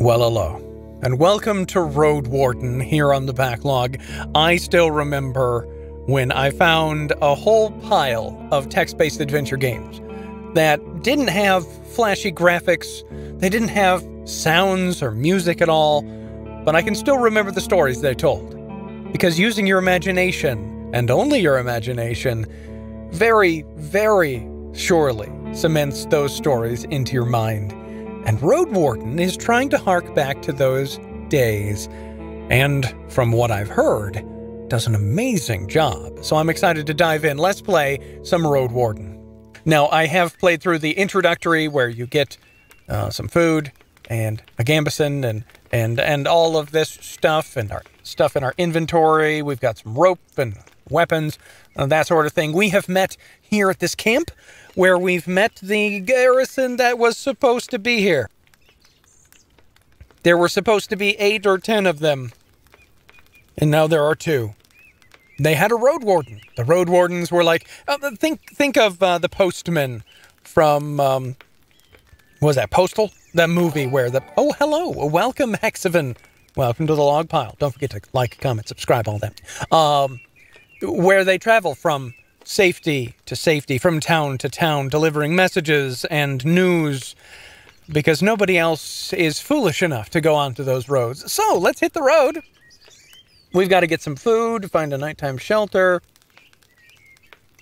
Well, hello, and welcome to Roadwarden here on the BackLog. I still remember when I found a whole pile of text-based adventure games that didn't have flashy graphics, they didn't have sounds or music at all, but I can still remember the stories they told. Because using your imagination, and only your imagination, very, very surely cements those stories into your mind. And Roadwarden is trying to hark back to those days, and from what I've heard, does an amazing job. So I'm excited to dive in. Let's play some Roadwarden. Now, I have played through the introductory where you get some food and a gambeson and all of this stuff and our stuff in our inventory. We've got some rope and weapons, that sort of thing. We have met here at this camp where we've met the garrison that was supposed to be here. There were supposed to be 8 or 10 of them, and now there are 2. They had a Roadwarden. The Roadwardens were like, think of the postman from, what was that, Postal? That movie where oh, hello, welcome, Hexavan. Welcome to the log pile. Don't forget to like, comment, subscribe, all that. Where they travel from safety to safety, from town to town, delivering messages and news, because nobody else is foolish enough to go onto those roads. So, let's hit the road. We've got to get some food, find a nighttime shelter,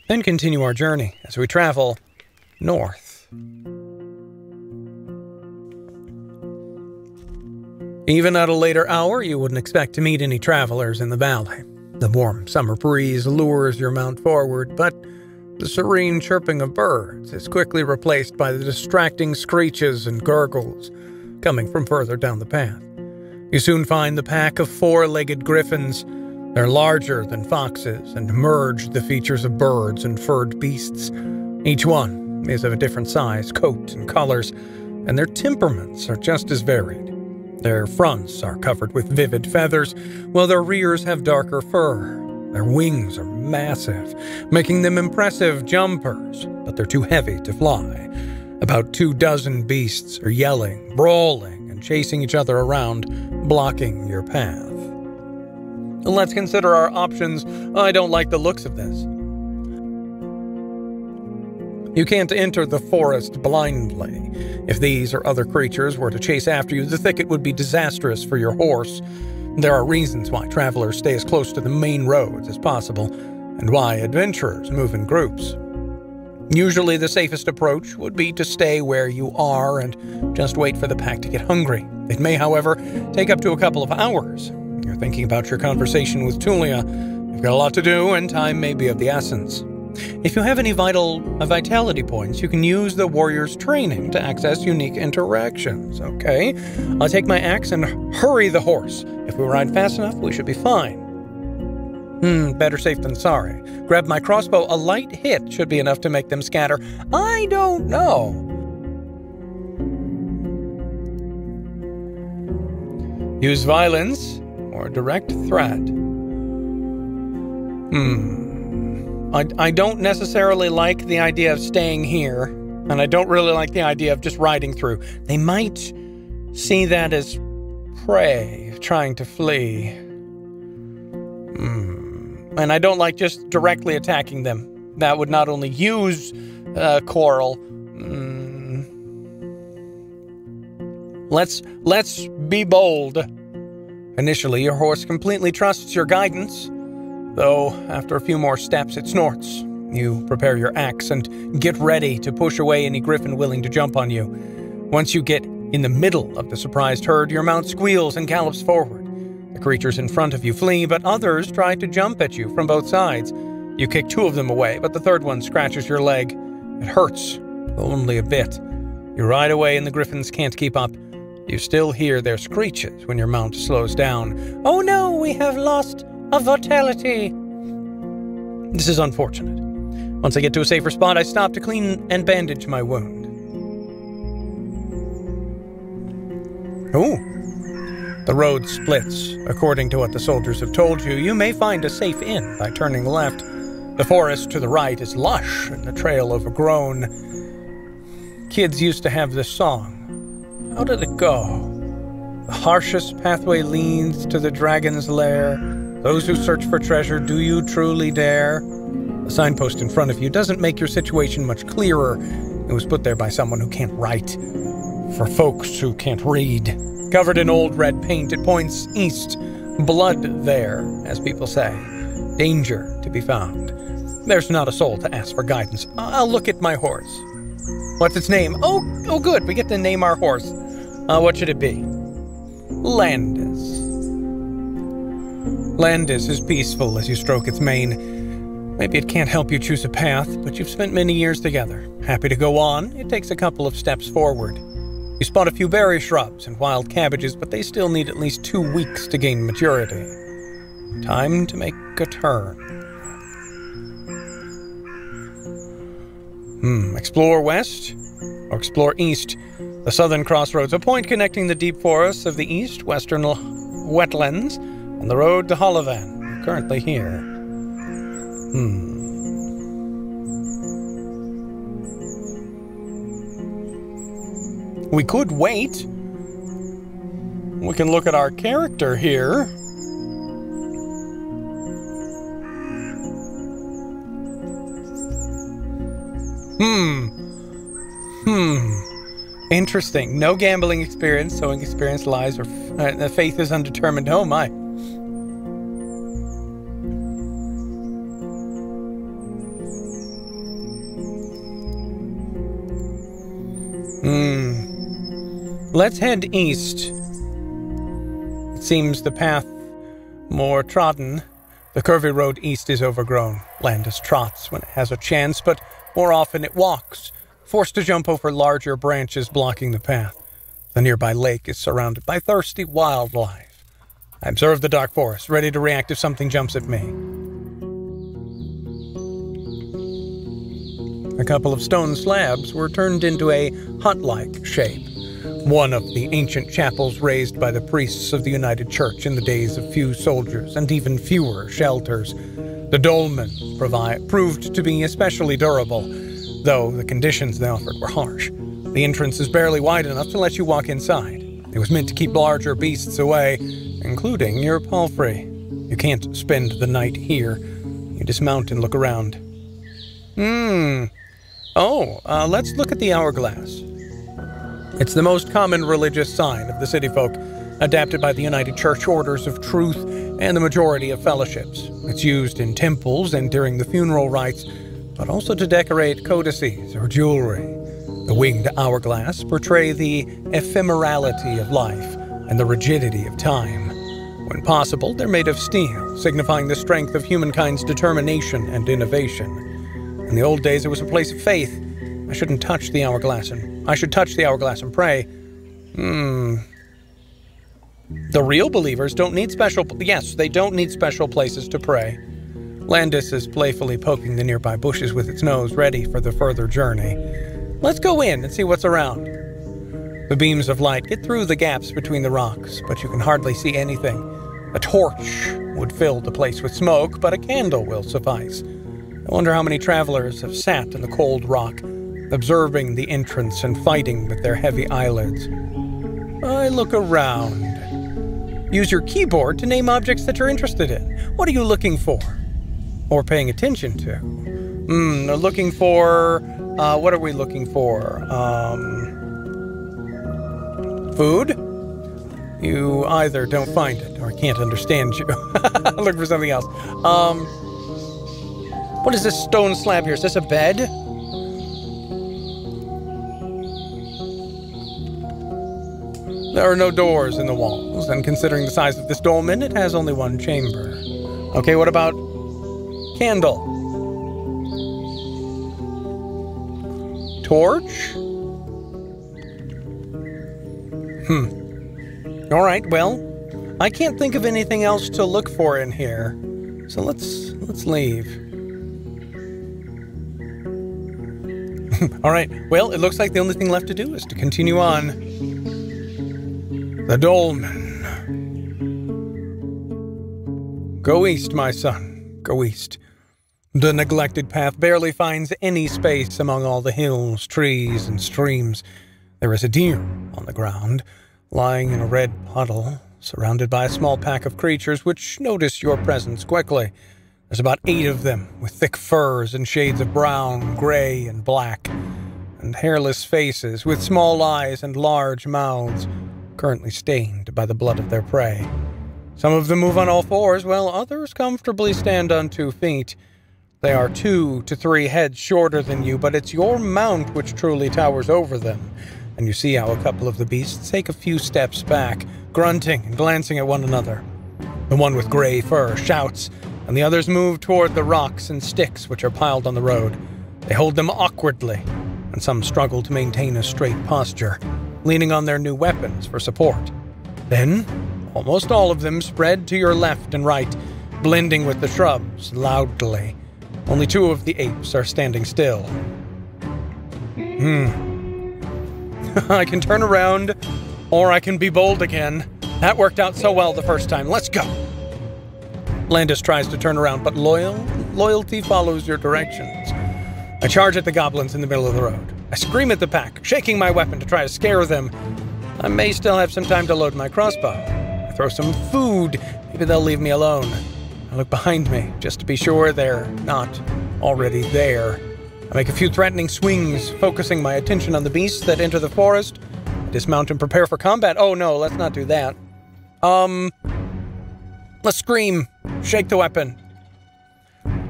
then continue our journey as we travel north. Even at a later hour, you wouldn't expect to meet any travelers in the valley. The warm summer breeze lures your mount forward, but the serene chirping of birds is quickly replaced by the distracting screeches and gurgles coming from further down the path. You soon find the pack of 4-legged griffins. They're larger than foxes and merge the features of birds and furred beasts. Each one is of a different size, coat, and colors, and their temperaments are just as varied. Their fronts are covered with vivid feathers, while their rears have darker fur. Their wings are massive, making them impressive jumpers, but they're too heavy to fly. About 24 beasts are yelling, brawling, and chasing each other around, blocking your path. Let's consider our options. I don't like the looks of this. You can't enter the forest blindly. If these or other creatures were to chase after you, the thicket would be disastrous for your horse. There are reasons why travelers stay as close to the main roads as possible, and why adventurers move in groups. Usually the safest approach would be to stay where you are and just wait for the pack to get hungry. It may, however, take up to a couple of hours. You're thinking about your conversation with Tulia. You've got a lot to do, and time may be of the essence. If you have any vitality points, you can use the warrior's training to access unique interactions, okay? I'll take my axe and hurry the horse. If we ride fast enough, we should be fine. Better safe than sorry. Grab my crossbow. A light hit should be enough to make them scatter. I don't know. Use violence or direct threat. I don't necessarily like the idea of staying here, and I don't really like the idea of just riding through. They might see that as prey, trying to flee. And I don't like just directly attacking them. That would not only use quarrel. Let's be bold. Initially, your horse completely trusts your guidance, though after a few more steps it snorts. You prepare your axe and get ready to push away any griffin willing to jump on you. Once you get in the middle of the surprised herd, your mount squeals and gallops forward. The creatures in front of you flee, but others try to jump at you from both sides. You kick 2 of them away, but the third one scratches your leg. It hurts, though only a bit. You ride away and the griffins can't keep up. You still hear their screeches when your mount slows down. Oh no, we have lost a vitality. This is unfortunate. Once I get to a safer spot, I stop to clean and bandage my wound. Ooh. The road splits. According to what the soldiers have told you, you may find a safe inn by turning left. The forest to the right is lush and the trail overgrown. Kids used to have this song. How did it go? The harshest pathway leads to the dragon's lair. Those who search for treasure, do you truly dare? The signpost in front of you doesn't make your situation much clearer. It was put there by someone who can't write. For folks who can't read. Covered in old red paint, it points east. Blood there, as people say. Danger to be found. There's not a soul to ask for guidance. I'll look at my horse. What's its name? Oh, good. We get to name our horse. What should it be? Landis. Landis is peaceful as you stroke its mane. Maybe it can't help you choose a path, but you've spent many years together. Happy to go on, it takes a couple of steps forward. You spot a few berry shrubs and wild cabbages, but they still need at least 2 weeks to gain maturity. Time to make a turn. Explore west or explore east. The southern crossroads, a point connecting the deep forests of the east, western wetlands, and the road to Holovan. You're currently here. We could wait. We can look at our character here. Interesting. No gambling experience, sowing experience lies, or faith is undetermined. Oh my. Let's head east. It seems the path more trodden. The curvy road east is overgrown. Landis trots when it has a chance, but more often it walks, forced to jump over larger branches blocking the path. The nearby lake is surrounded by thirsty wildlife. I observe the dark forest, ready to react if something jumps at me. A couple of stone slabs were turned into a hut-like shape. One of the ancient chapels raised by the priests of the United Church in the days of few soldiers and even fewer shelters. The dolmen proved to be especially durable, though the conditions they offered were harsh. The entrance is barely wide enough to let you walk inside. It was meant to keep larger beasts away, including your palfrey. You can't spend the night here. You dismount and look around. Let's look at the hourglass. It's the most common religious sign of the city folk, adapted by the United Church Orders of Truth and the majority of fellowships. It's used in temples and during the funeral rites, but also to decorate codices or jewelry. The winged hourglass portray the ephemerality of life and the rigidity of time. When possible, they're made of steel, signifying the strength of humankind's determination and innovation. In the old days, it was a place of faith. I should touch the hourglass and pray. The real believers don't need they don't need special places to pray. Landis is playfully poking the nearby bushes with its nose, ready for the further journey. Let's go in and see what's around. The beams of light get through the gaps between the rocks, but you can hardly see anything. A torch would fill the place with smoke, but a candle will suffice. I wonder how many travelers have sat in the cold rock, observing the entrance and fighting with their heavy eyelids. I look around. Use your keyboard to name objects that you're interested in. What are you looking for? Or paying attention to? Looking for... what are we looking for? Food? You either don't find it or can't understand you. Look for something else. What is this stone slab here? Is this a bed? There are no doors in the walls, and considering the size of this dolmen, it has only one chamber. Okay, what about candle? Torch? All right, well, I can't think of anything else to look for in here, so let's leave. All right, well, it looks like the only thing left to do is to continue on. The dolmen. Go east, my son. Go east. The neglected path barely finds any space among all the hills, trees, and streams. There is a deer on the ground. lying in a red puddle, surrounded by a small pack of creatures which notice your presence quickly. There's about 8 of them, with thick furs and shades of brown, gray, and black, and hairless faces with small eyes and large mouths, currently stained by the blood of their prey. Some of them move on all fours, while others comfortably stand on 2 feet. They are 2 to 3 heads shorter than you, but it's your mount which truly towers over them, and you see how a couple of the beasts take a few steps back, grunting and glancing at one another. The one with gray fur shouts, and the others move toward the rocks and sticks which are piled on the road. They hold them awkwardly, and some struggle to maintain a straight posture, leaning on their new weapons for support. Then, almost all of them spread to your left and right, blending with the shrubs loudly. Only 2 of the apes are standing still. I can turn around, or I can be bold again. That worked out so well the first time. Let's go! Landis tries to turn around, but loyalty follows your directions. I charge at the goblins in the middle of the road. I scream at the pack, shaking my weapon to try to scare them. I may still have some time to load my crossbow. I throw some food. Maybe they'll leave me alone. I look behind me, just to be sure they're not already there. I make a few threatening swings, focusing my attention on the beasts that enter the forest. I dismount and prepare for combat. Oh no, let's not do that. Let's scream. Shake the weapon.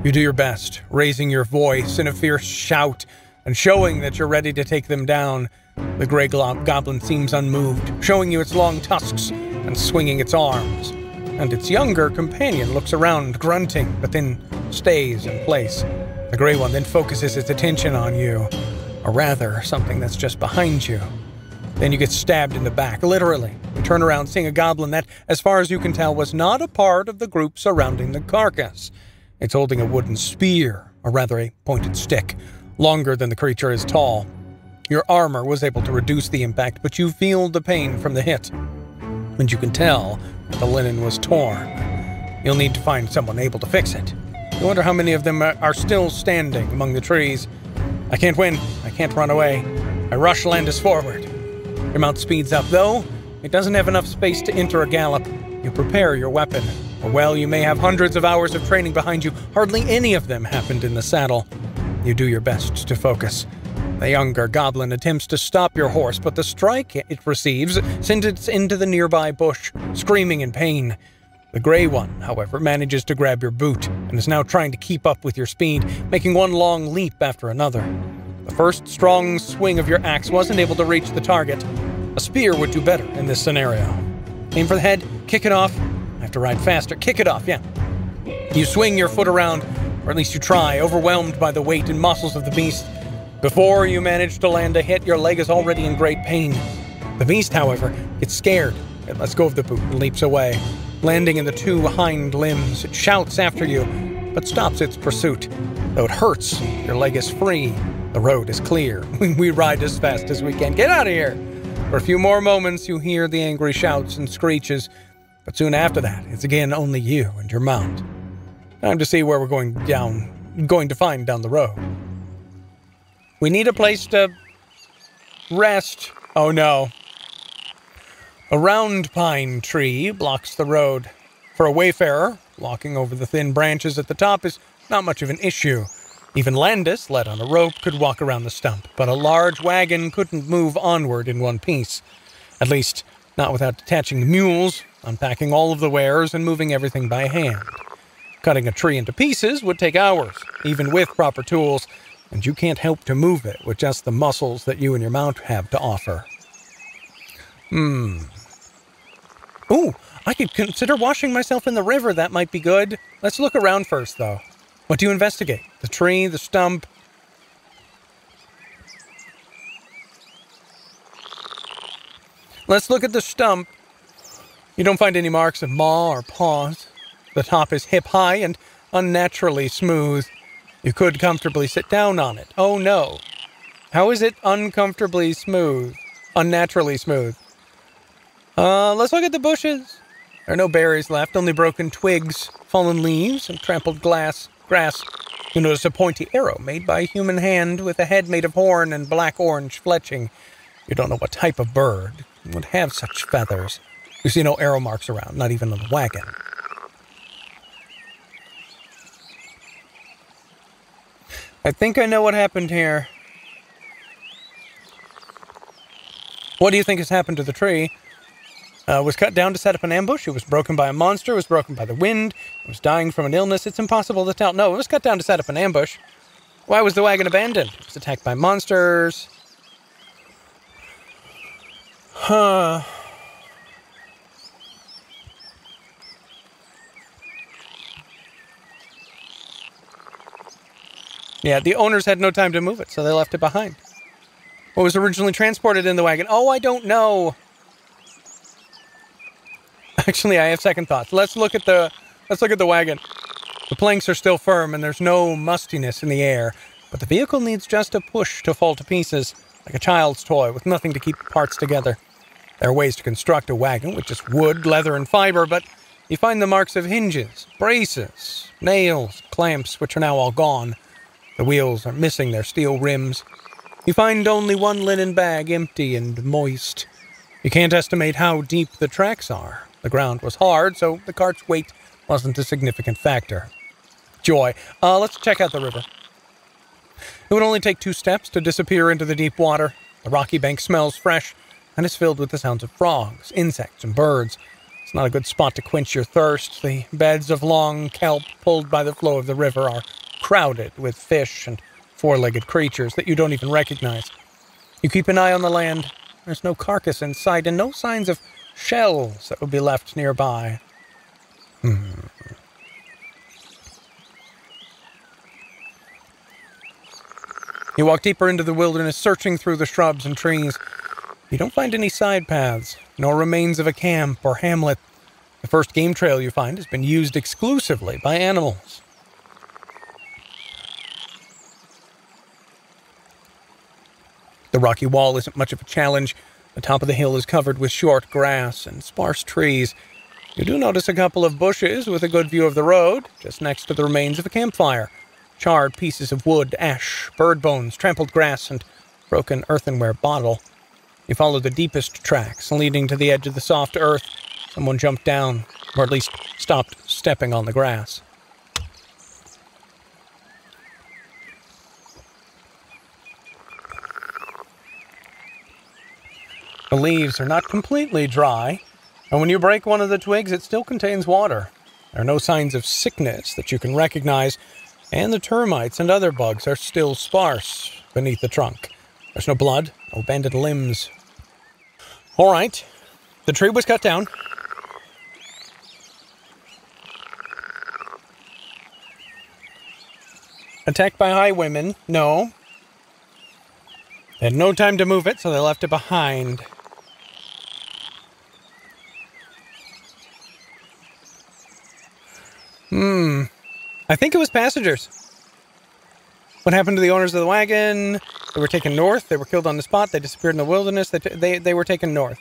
You do your best, raising your voice in a fierce shout and showing that you're ready to take them down. The gray goblin seems unmoved, showing you its long tusks and swinging its arms. And its younger companion looks around, grunting, but then stays in place. The gray one then focuses its attention on you, or rather, something that's just behind you. Then you get stabbed in the back, literally. You turn around, seeing a goblin that, as far as you can tell, was not a part of the group surrounding the carcass. It's holding a wooden spear, or rather a pointed stick, longer than the creature is tall. Your armor was able to reduce the impact, but you feel the pain from the hit. And you can tell that the linen was torn. You'll need to find someone able to fix it. You wonder how many of them are still standing among the trees. I can't win. I can't run away. I rush Landis forward. Your mount speeds up, though it doesn't have enough space to enter a gallop. You prepare your weapon. Well, you may have hundreds of hours of training behind you. Hardly any of them happened in the saddle. You do your best to focus. The younger goblin attempts to stop your horse, but the strike it receives sends it into the nearby bush, screaming in pain. The gray one, however, manages to grab your boot and is now trying to keep up with your speed, making one long leap after another. The first strong swing of your axe wasn't able to reach the target. A spear would do better in this scenario. Aim for the head, kick it off. I have to ride faster. Kick it off, yeah. You swing your foot around, or at least you try, overwhelmed by the weight and muscles of the beast. Before you manage to land a hit, your leg is already in great pain. The beast, however, gets scared. It lets go of the boot and leaps away. Landing in the 2 hind limbs, it shouts after you, but stops its pursuit. Though it hurts, your leg is free. The road is clear. We ride as fast as we can. Get out of here! For a few more moments, you hear the angry shouts and screeches, but soon after that, it's again only you and your mount. Time to see where we're going to find down the road. We need a place to rest. Oh no. A round pine tree blocks the road. For a wayfarer, walking over the thin branches at the top is not much of an issue. Even Landis, led on a rope, could walk around the stump, but a large wagon couldn't move onward in one piece. At least, not without detaching the mules, unpacking all of the wares, and moving everything by hand. Cutting a tree into pieces would take hours, even with proper tools, and you can't help to move it with just the muscles that you and your mount have to offer. Ooh, I could consider washing myself in the river. That might be good. Let's look around first, though. What do you investigate? The tree, the stump? Let's look at the stump. You don't find any marks of maw or paws. The top is hip-high and unnaturally smooth. You could comfortably sit down on it. Oh no. How is it uncomfortably smooth? Unnaturally smooth. Let's look at the bushes. There are no berries left, only broken twigs, fallen leaves, and trampled grass. You notice a pointy arrow made by a human hand with a head made of horn and black-orange fletching. You don't know what type of bird. would have such feathers. You see no arrow marks around, not even on the wagon. I think I know what happened here. What do you think has happened to the tree? Was cut down to set up an ambush. It was broken by a monster. It was broken by the wind. It was dying from an illness. It's impossible to tell. No, it was cut down to set up an ambush. Why was the wagon abandoned? It was attacked by monsters. Huh. Yeah, the owners had no time to move it, so they left it behind. What was originally transported in the wagon? Oh, I don't know. Actually, I have second thoughts. Let's look at the wagon. The planks are still firm and there's no mustiness in the air, but the vehicle needs just a push to fall to pieces, like a child's toy with nothing to keep the parts together. There are ways to construct a wagon with just wood, leather, and fiber, but you find the marks of hinges, braces, nails, clamps, which are now all gone. The wheels are missing their steel rims. You find only one linen bag, empty and moist. You can't estimate how deep the tracks are. The ground was hard, so the cart's weight wasn't a significant factor. Joy. Let's check out the river. It would only take 2 steps to disappear into the deep water. The rocky bank smells fresh, and is filled with the sounds of frogs, insects, and birds. It's not a good spot to quench your thirst. The beds of long kelp pulled by the flow of the river are crowded with fish and 4-legged creatures that you don't even recognize. You keep an eye on the land. There's no carcass in sight and no signs of shells that would be left nearby. You walk deeper into the wilderness, searching through the shrubs and trees. You don't find any side paths, nor remains of a camp or hamlet. The first game trail you find has been used exclusively by animals. The rocky wall isn't much of a challenge. The top of the hill is covered with short grass and sparse trees. You do notice a couple of bushes with a good view of the road, just next to the remains of a campfire. Charred pieces of wood, ash, bird bones, trampled grass, and broken earthenware bottle. You follow the deepest tracks, leading to the edge of the soft earth. Someone jumped down, or at least stopped stepping on the grass. The leaves are not completely dry, and when you break one of the twigs, it still contains water. There are no signs of sickness that you can recognize, and the termites and other bugs are still sparse beneath the trunk. There's no blood, no banded limbs. All right, the tree was cut down. Attacked by highwaymen? No. They had no time to move it, so they left it behind. I think it was passengers. What happened to the owners of the wagon? They were taken north. They were killed on the spot. They disappeared in the wilderness. They were taken north.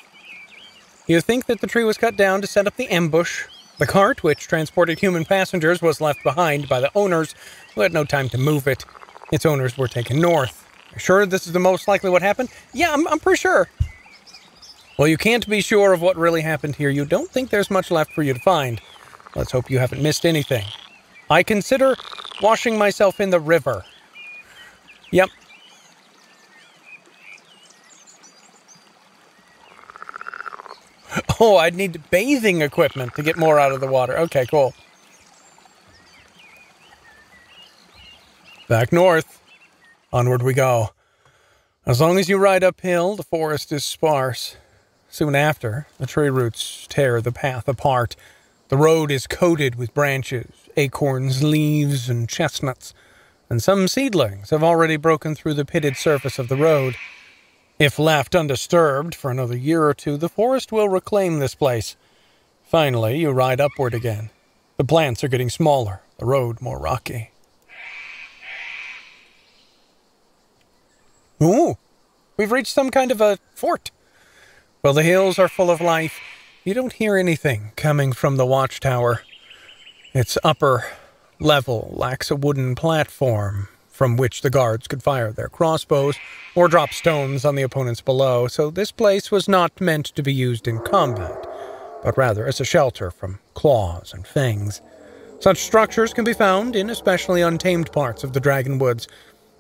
You think that the tree was cut down to set up the ambush. The cart, which transported human passengers, was left behind by the owners, who had no time to move it. Its owners were taken north. Are you sure this is the most likely what happened? Yeah, I'm pretty sure. Well, you can't be sure of what really happened here. You don't think there's much left for you to find. Let's hope you haven't missed anything. I consider washing myself in the river. Yep. Oh, I'd need bathing equipment to get more out of the water. Okay, cool. Back north. Onward we go. As long as you ride uphill, the forest is sparse. Soon after, the tree roots tear the path apart. The road is coated with branches, acorns, leaves, and chestnuts, and some seedlings have already broken through the pitted surface of the road. If left undisturbed for another year or two, the forest will reclaim this place. Finally, you ride upward again. The plants are getting smaller, the road more rocky. Ooh, we've reached some kind of a fort. Well, the hills are full of life. You don't hear anything coming from the watchtower. Its upper level lacks a wooden platform, from which the guards could fire their crossbows or drop stones on the opponents below, so this place was not meant to be used in combat, but rather as a shelter from claws and fangs. Such structures can be found in especially untamed parts of the Dragonwoods,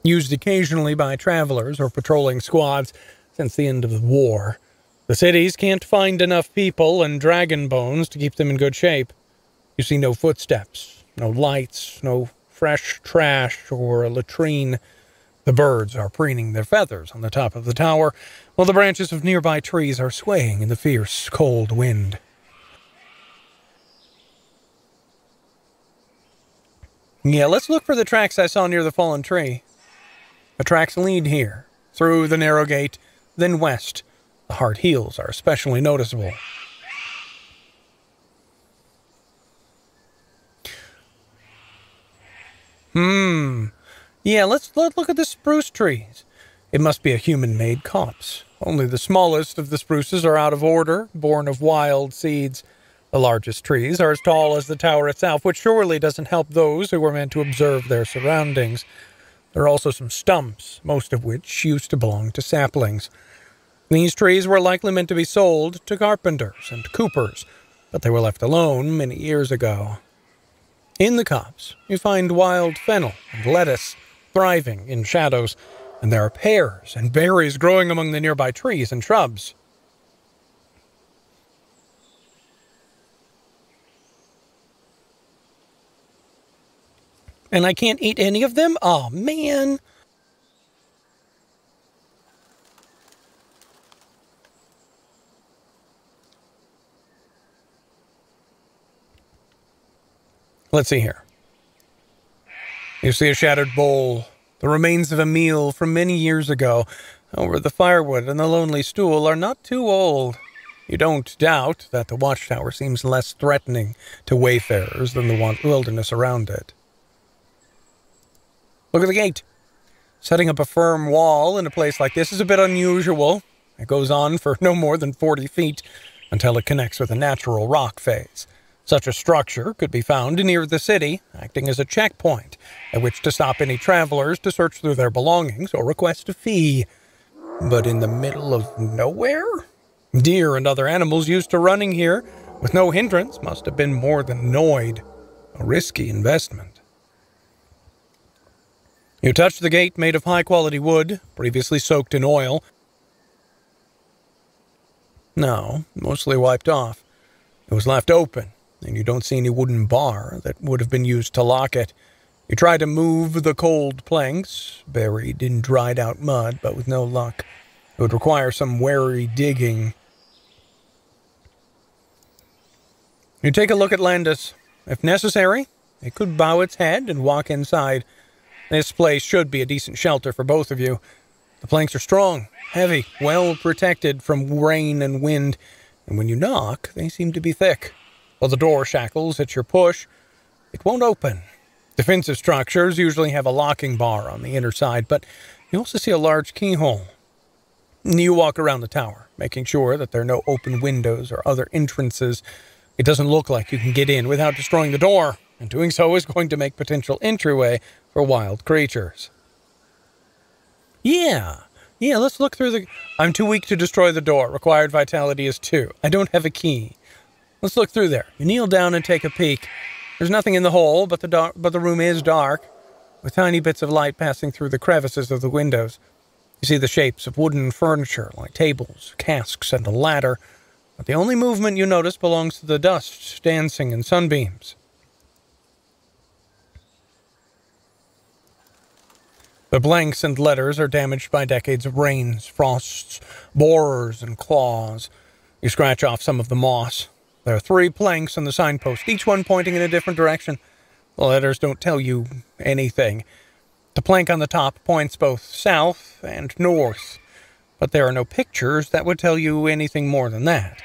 used occasionally by travelers or patrolling squads since the end of the war. The cities can't find enough people and dragon bones to keep them in good shape. You see no footsteps, no lights, no fresh trash or a latrine. The birds are preening their feathers on the top of the tower, while the branches of nearby trees are swaying in the fierce, cold wind. Yeah, let's look for the tracks I saw near the fallen tree. The tracks lead here, through the narrow gate, then west. The hard heels are especially noticeable. Yeah, let's look at the spruce trees. It must be a human-made copse. Only the smallest of the spruces are out of order, born of wild seeds. The largest trees are as tall as the tower itself, which surely doesn't help those who were meant to observe their surroundings. There are also some stumps, most of which used to belong to saplings. These trees were likely meant to be sold to carpenters and coopers, but they were left alone many years ago. In the copse, you find wild fennel and lettuce thriving in shadows, and there are pears and berries growing among the nearby trees and shrubs. And I can't eat any of them? Oh, man. Let's see here. You see a shattered bowl, the remains of a meal from many years ago. However, the firewood and the lonely stool are not too old. You don't doubt that the watchtower seems less threatening to wayfarers than the wilderness around it. Look at the gate. Setting up a firm wall in a place like this is a bit unusual. It goes on for no more than 40 feet until it connects with a natural rock face. Such a structure could be found near the city, acting as a checkpoint at which to stop any travelers to search through their belongings or request a fee. But in the middle of nowhere? Deer and other animals used to running here with no hindrance must have been more than annoyed. A risky investment. You touch the gate made of high-quality wood, previously soaked in oil. No, mostly wiped off. It was left open, and you don't see any wooden bar that would have been used to lock it. You try to move the cold planks, buried in dried-out mud, but with no luck. It would require some wary digging. You take a look at Landis. If necessary, it could bow its head and walk inside. This place should be a decent shelter for both of you. The planks are strong, heavy, well protected from rain and wind, and when you knock, they seem to be thick. While the door shackles at your push, it won't open. Defensive structures usually have a locking bar on the inner side, but you also see a large keyhole. You walk around the tower, making sure that there are no open windows or other entrances. It doesn't look like you can get in without destroying the door, and doing so is going to make potential entryway for wild creatures. Yeah, let's look through the... I'm too weak to destroy the door. Required vitality is 2. I don't have a key. Let's look through there. You kneel down and take a peek. There's nothing in the hole, but the room is dark, with tiny bits of light passing through the crevices of the windows. You see the shapes of wooden furniture, like tables, casks, and a ladder, but the only movement you notice belongs to the dust dancing in sunbeams. The blanks and letters are damaged by decades of rains, frosts, borers, and claws. You scratch off some of the moss. There are 3 planks on the signpost, each one pointing in a different direction. The letters don't tell you anything. The plank on the top points both south and north, but there are no pictures that would tell you anything more than that.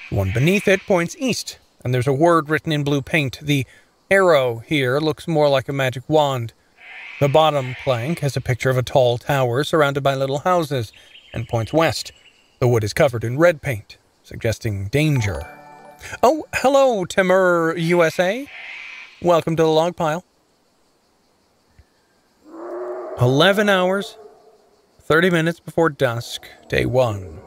The one beneath it points east, and there's a word written in blue paint. The arrow here looks more like a magic wand. The bottom plank has a picture of a tall tower surrounded by little houses and points west. The wood is covered in red paint, suggesting danger. Oh, hello, Timur USA. Welcome to the log pile. 11 hours, 30 minutes before dusk, day 1.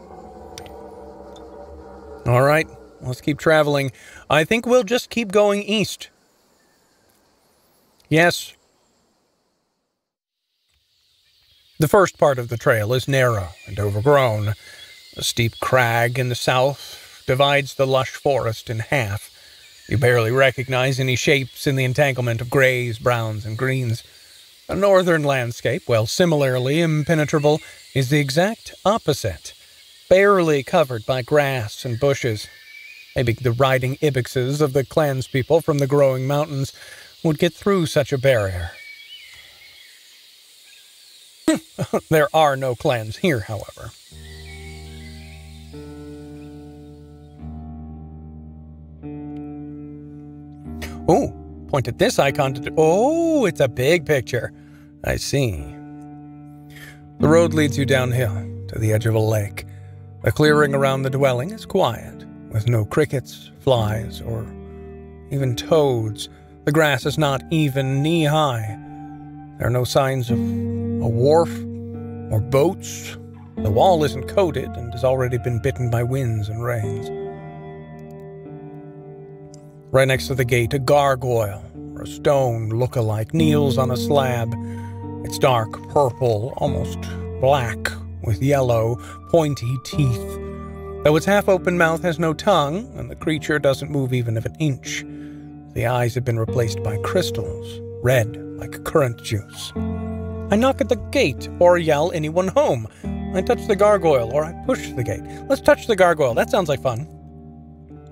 All right, let's keep traveling. I think we'll just keep going east. Yes. The first part of the trail is narrow and overgrown. A steep crag in the south divides the lush forest in half. You barely recognize any shapes in the entanglement of grays, browns, and greens. The northern landscape, while similarly impenetrable, is the exact opposite, barely covered by grass and bushes. Maybe the riding ibixes of the clanspeople from the growing mountains would get through such a barrier. There are no clans here, however. Oh, point at this icon to... Oh, it's a big picture. I see. The road leads you downhill to the edge of a lake. The clearing around the dwelling is quiet, with no crickets, flies, or even toads. The grass is not even knee-high. There are no signs of a wharf or boats. The wall isn't coated and has already been bitten by winds and rains. Right next to the gate, a gargoyle, or a stone look-alike, kneels on a slab. It's dark purple, almost black, with yellow, pointy teeth. Though its half-open mouth has no tongue, and the creature doesn't move even of an inch. The eyes have been replaced by crystals, red like currant juice. I knock at the gate, or yell anyone home. I touch the gargoyle, or I push the gate. Let's touch the gargoyle. That sounds like fun.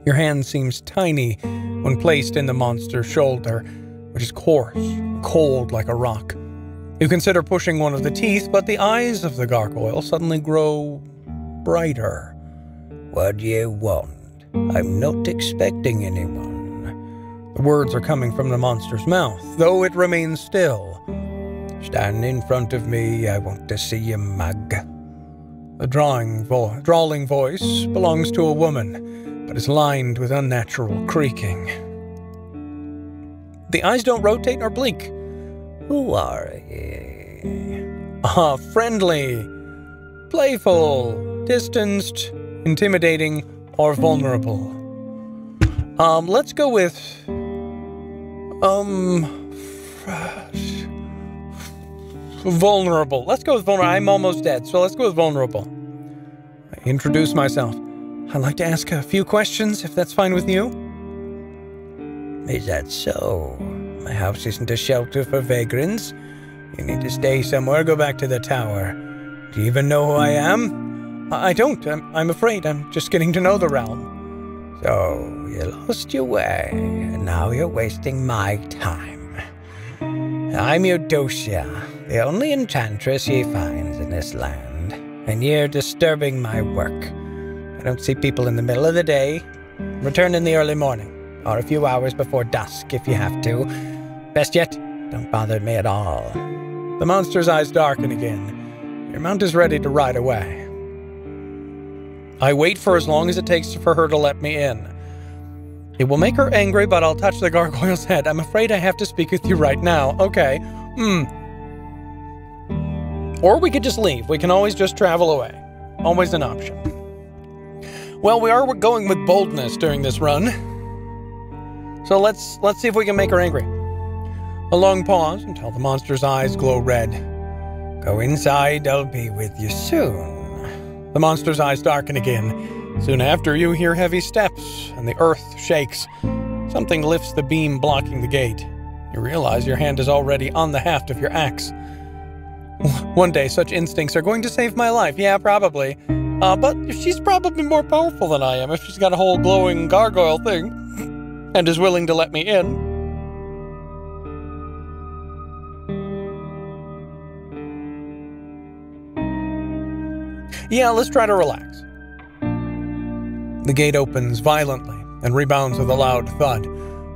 Your hand seems tiny when placed in the monster's shoulder, which is coarse, cold like a rock. You consider pushing one of the teeth, but the eyes of the gargoyle suddenly grow brighter. What do you want? I'm not expecting anyone. The words are coming from the monster's mouth, though it remains still. Stand in front of me, I want to see you, mug. The drawling voice belongs to a woman, but is lined with unnatural creaking. The eyes don't rotate nor blink. Who are you? Friendly, playful, distanced, intimidating, or vulnerable. Let's go with... vulnerable. Let's go with vulnerable. I'm almost dead, so let's go with vulnerable. I introduce myself. I'd like to ask a few questions, if that's fine with you. Is that so? My house isn't a shelter for vagrants. You need to stay somewhere, go back to the tower. Do you even know who I am? I don't. I'm afraid. I'm just getting to know the realm. So, you lost your way, and now you're wasting my time. I'm Eudocia, the only enchantress he finds in this land, and you're disturbing my work. I don't see people in the middle of the day. Return in the early morning, or a few hours before dusk if you have to. Best yet, don't bother me at all. The monster's eyes darken again. Your mount is ready to ride away. I wait for as long as it takes for her to let me in. It will make her angry, but I'll touch the gargoyle's head. I'm afraid I have to speak with you right now. Okay. Or we could just leave. We can always just travel away. Always an option. Well, we're going with boldness during this run. So let's see if we can make her angry. A long pause until the monster's eyes glow red. Go inside, I'll be with you soon. The monster's eyes darken again. Soon after, you hear heavy steps, and the earth shakes. Something lifts the beam blocking the gate. You realize your hand is already on the haft of your axe. One day, such instincts are going to save my life. Yeah, probably. But she's probably more powerful than I am if she's got a whole glowing gargoyle thing and is willing to let me in. Yeah, let's try to relax. The gate opens violently and rebounds with a loud thud,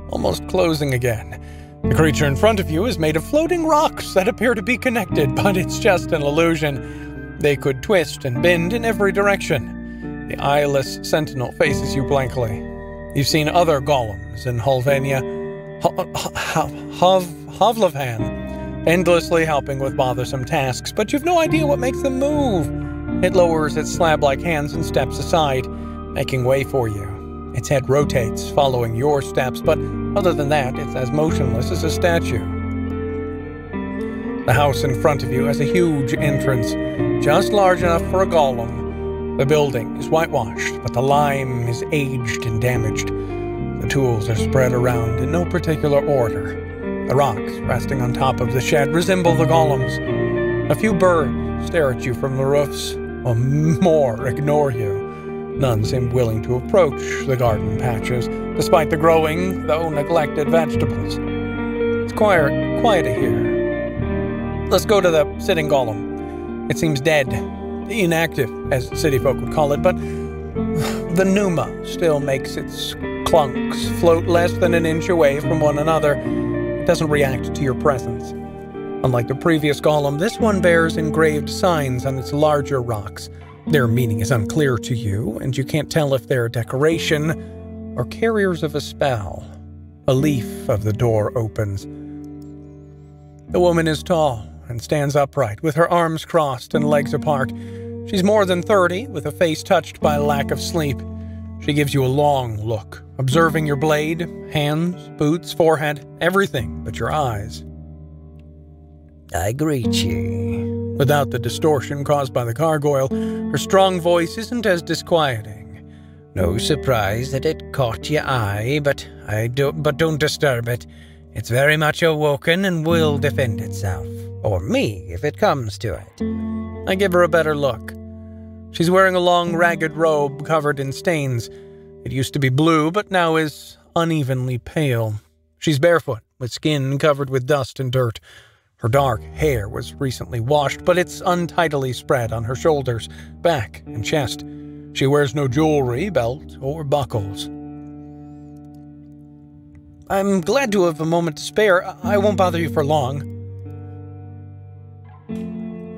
almost closing again. The creature in front of you is made of floating rocks that appear to be connected, but it's just an illusion. They could twist and bend in every direction. The eyeless sentinel faces you blankly. You've seen other golems in Hulvania, Hovlavhan, endlessly helping with bothersome tasks, but you've no idea what makes them move. It lowers its slab-like hands and steps aside, making way for you. Its head rotates, following your steps, but other than that, it's as motionless as a statue. The house in front of you has a huge entrance, just large enough for a golem. The building is whitewashed, but the lime is aged and damaged. The tools are spread around in no particular order. The rocks resting on top of the shed resemble the golems. A few birds stare at you from the roofs, while more ignore you. None seem willing to approach the garden patches, despite the growing, though neglected, vegetables. It's quiet here. Let's go to the sitting golem. It seems dead, inactive, as city folk would call it, but the pneuma still makes its clunks float less than an inch away from one another. It doesn't react to your presence. Unlike the previous golem, this one bears engraved signs on its larger rocks. Their meaning is unclear to you, and you can't tell if they're decoration or carriers of a spell. A leaf of the door opens. The woman is tall and stands upright, with her arms crossed and legs apart. She's more than 30, with a face touched by lack of sleep. She gives you a long look, observing your blade, hands, boots, forehead, everything but your eyes. I greet ye. Without the distortion caused by the gargoyle, her strong voice isn't as disquieting. No surprise that it caught your eye, but don't disturb it. It's very much awoken and will defend itself. Or me, if it comes to it. I give her a better look. She's wearing a long, ragged robe covered in stains. It used to be blue, but now is unevenly pale. She's barefoot, with skin covered with dust and dirt. Her dark hair was recently washed, but it's untidily spread on her shoulders, back, and chest. She wears no jewelry, belt, or buckles. I'm glad to have a moment to spare. I won't bother you for long.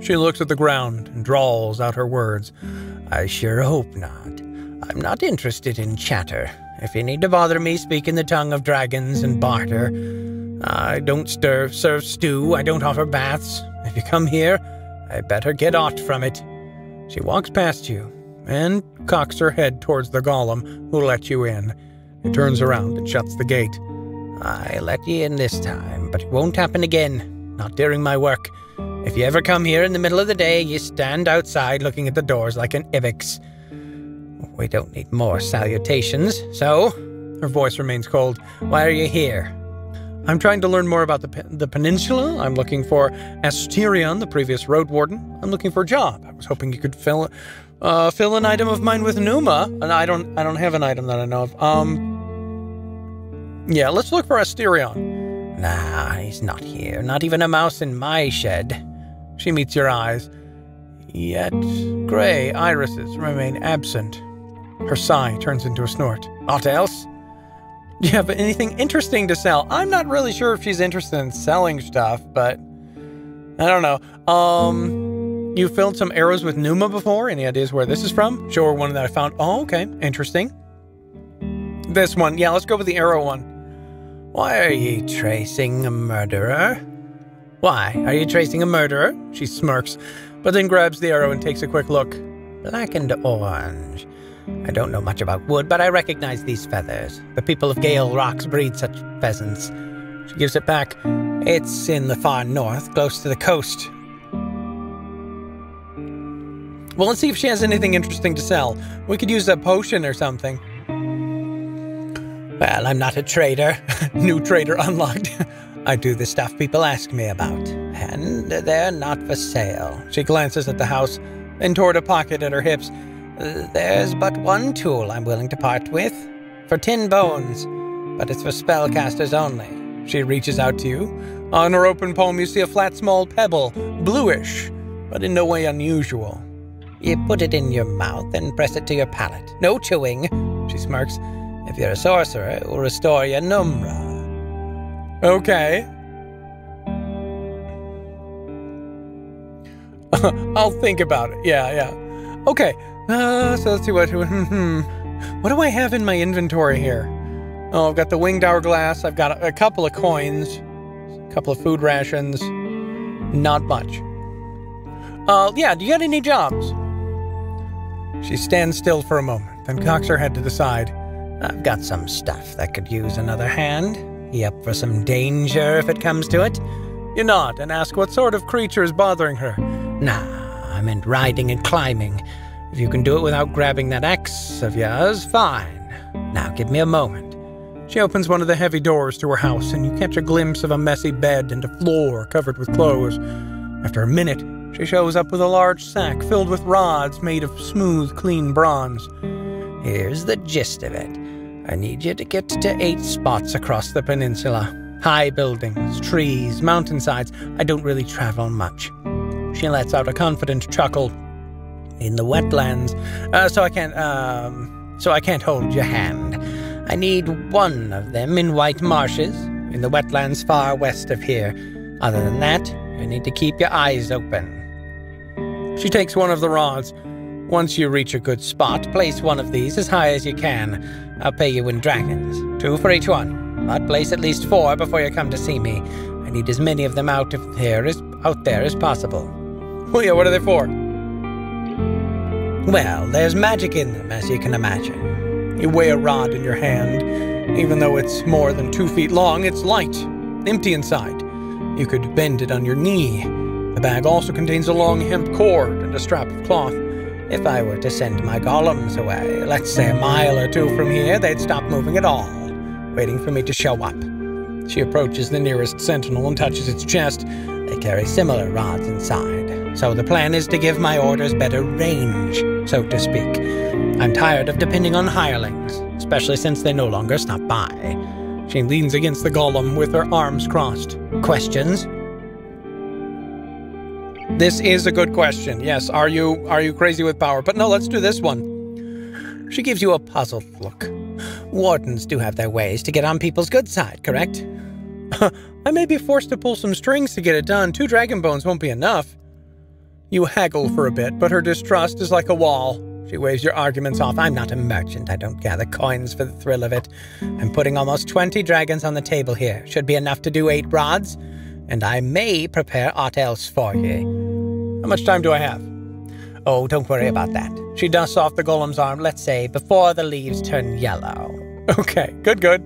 She looks at the ground and drawls out her words. I sure hope not. I'm not interested in chatter. If you need to bother me, speak in the tongue of dragons and barter. I don't serve stew. I don't offer baths. If you come here, I better get aught from it. She walks past you and cocks her head towards the golem who let you in. It turns around and shuts the gate. I let you in this time, but it won't happen again. Not during my work. If you ever come here in the middle of the day, you stand outside looking at the doors like an ibex. We don't need more salutations, so... Her voice remains cold. Why are you here? I'm trying to learn more about the peninsula. I'm looking for Asterion, the previous Roadwarden. I'm looking for a job. I was hoping you could fill an item of mine with pneuma, and I don't have an item that I know of. Yeah, let's look for Asterion. Nah, he's not here. Not even a mouse in my shed. She meets your eyes. Yet gray irises remain absent. Her sigh turns into a snort. Aught else? Do you have anything interesting to sell? I'm not really sure if she's interested in selling stuff, but I don't know. You filled some arrows with pneuma before? Any ideas where this is from? Show her one that I found. Oh, okay. Interesting. This one. Yeah, let's go with the arrow one. Why are ye tracing a murderer? Why? Are you tracing a murderer? She smirks, but then grabs the arrow and takes a quick look. Black and orange. I don't know much about wood, but I recognize these feathers. The people of Gale Rocks breed such pheasants. She gives it back. It's in the far north, close to the coast. Well, let's see if she has anything interesting to sell. We could use a potion or something. Well, I'm not a trader. New trader unlocked. I do the stuff people ask me about, and they're not for sale. She glances at the house, then toward a pocket at her hips. There's but one tool I'm willing to part with, for 10 bones, but it's for spellcasters only. She reaches out to you. On her open palm, you see a flat, small pebble, bluish, but in no way unusual. You put it in your mouth and press it to your palate. No chewing. She smirks. If you're a sorcerer, it will restore your numra. Okay. I'll think about it. Yeah. Okay. So let's see what do I have in my inventory here? Oh, I've got the winged hourglass. I've got a couple of coins, a couple of food rations. Not much. Yeah, do you got any jobs? She stands still for a moment, then cocks her head to the side. I've got some stuff that could use another hand. You up for some danger if it comes to it? You nod and ask what sort of creature is bothering her. Nah, I meant riding and climbing. If you can do it without grabbing that axe of yours, fine. Now give me a moment. She opens one of the heavy doors to her house, and you catch a glimpse of a messy bed and a floor covered with clothes. After a minute, she shows up with a large sack filled with rods made of smooth, clean bronze. Here's the gist of it. I need you to get to 8 spots across the peninsula. High buildings, trees, mountainsides. I don't really travel much. She lets out a confident chuckle. In the wetlands, so I can't hold your hand. I need one of them in white marshes, in the wetlands far west of here. Other than that, you need to keep your eyes open. She takes one of the rods. Once you reach a good spot, place one of these as high as you can. I'll pay you in dragons, 2 for each one. But place at least 4 before you come to see me. I need as many of them out there as possible. Oh yeah, what are they for? Well, there's magic in them, as you can imagine. You weigh a rod in your hand. Even though it's more than 2 feet long, it's light, empty inside. You could bend it on your knee. The bag also contains a long hemp cord and a strap of cloth. If I were to send my golems away, let's say a mile or 2 from here, they'd stop moving at all, waiting for me to show up. She approaches the nearest sentinel and touches its chest. They carry similar rods inside, so the plan is to give my orders better range, so to speak. I'm tired of depending on hirelings, especially since they no longer stop by. She leans against the golem with her arms crossed. Questions? This is a good question. Yes, are you crazy with power? But no, let's do this one. She gives you a puzzled look. Wardens do have their ways to get on people's good side, correct? I may be forced to pull some strings to get it done. 2 dragon bones won't be enough. You haggle for a bit, but her distrust is like a wall. She waves your arguments off. I'm not a merchant. I don't gather coins for the thrill of it. I'm putting almost 20 dragons on the table here. Should be enough to do 8 rods. And I may prepare aught else for you. How much time do I have? Oh, don't worry about that. She dusts off the golem's arm, let's say, before the leaves turn yellow. Okay, good.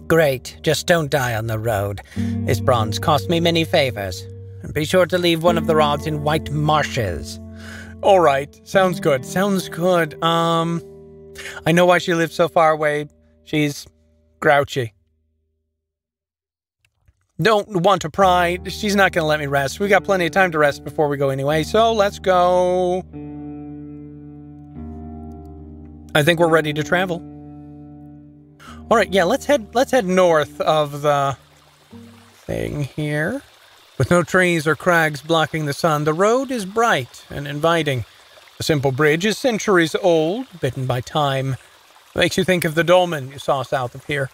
Great, just don't die on the road. This bronze cost me many favors. And be sure to leave one of the rods in white marshes. All right, sounds good. I know why she lives so far away. She's grouchy. Don't want to pry. She's not going to let me rest. We got plenty of time to rest before we go anyway, so let's go. I think we're ready to travel. All right, yeah, let's head north of the thing here. With no trees or crags blocking the sun, the road is bright and inviting. The simple bridge is centuries old, bitten by time. Makes you think of the dolmen you saw south of here.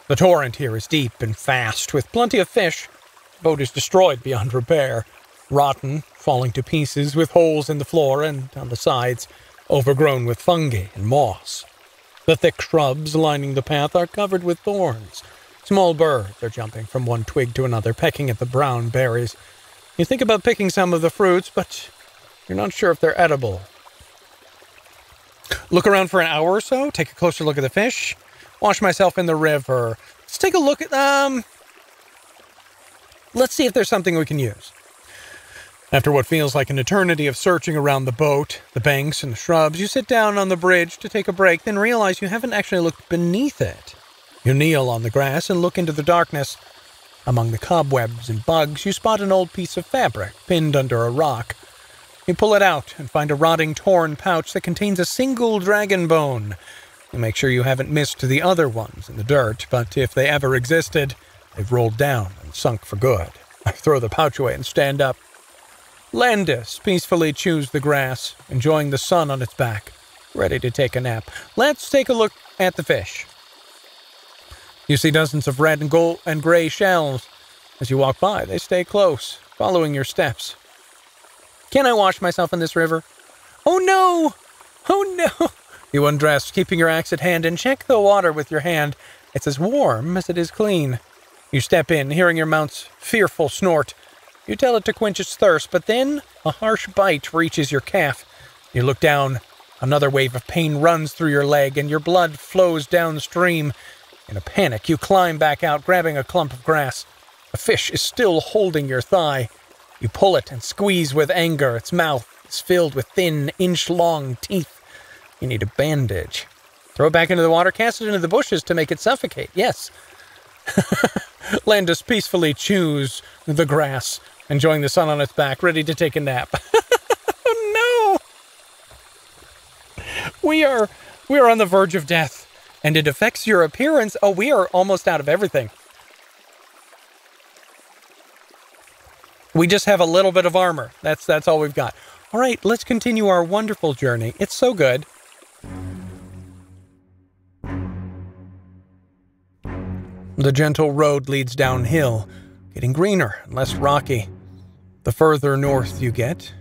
The torrent here is deep and fast, with plenty of fish. The boat is destroyed beyond repair, rotten, falling to pieces, with holes in the floor and on the sides, overgrown with fungi and moss. The thick shrubs lining the path are covered with thorns. Small birds are jumping from one twig to another, pecking at the brown berries. You think about picking some of the fruits, but you're not sure if they're edible. Look around for an hour or so, take a closer look at the fish. Wash myself in the river. Let's take a look at let's see if there's something we can use. After what feels like an eternity of searching around the boat, the banks, and the shrubs, you sit down on the bridge to take a break, then realize you haven't actually looked beneath it. You kneel on the grass and look into the darkness. Among the cobwebs and bugs, you spot an old piece of fabric pinned under a rock. You pull it out and find a rotting, torn pouch that contains a single dragon bone. You make sure you haven't missed the other ones in the dirt, but if they ever existed, they've rolled down and sunk for good. I throw the pouch away and stand up. Landis peacefully chews the grass, enjoying the sun on its back, ready to take a nap. Let's take a look at the fish. You see dozens of red and gold and gray shells. As you walk by, they stay close, following your steps. Can I wash myself in this river? Oh no! Oh no! You undress, keeping your axe at hand, and check the water with your hand. It's as warm as it is clean. You step in, hearing your mount's fearful snort. You tell it to quench its thirst, but then a harsh bite reaches your calf. You look down. Another wave of pain runs through your leg, and your blood flows downstream. In a panic, you climb back out, grabbing a clump of grass. A fish is still holding your thigh. You pull it and squeeze with anger. Its mouth is filled with thin, inch-long teeth. You need a bandage. Throw it back into the water, cast it into the bushes to make it suffocate. Yes. Landis peacefully chews the grass, enjoying the sun on its back, ready to take a nap. Oh, no! We are on the verge of death, and it affects your appearance. Oh, we are almost out of everything. We just have a little bit of armor. That's all we've got. All right, let's continue our wonderful journey. It's so good. The gentle road leads downhill, getting greener and less rocky. The further north you get,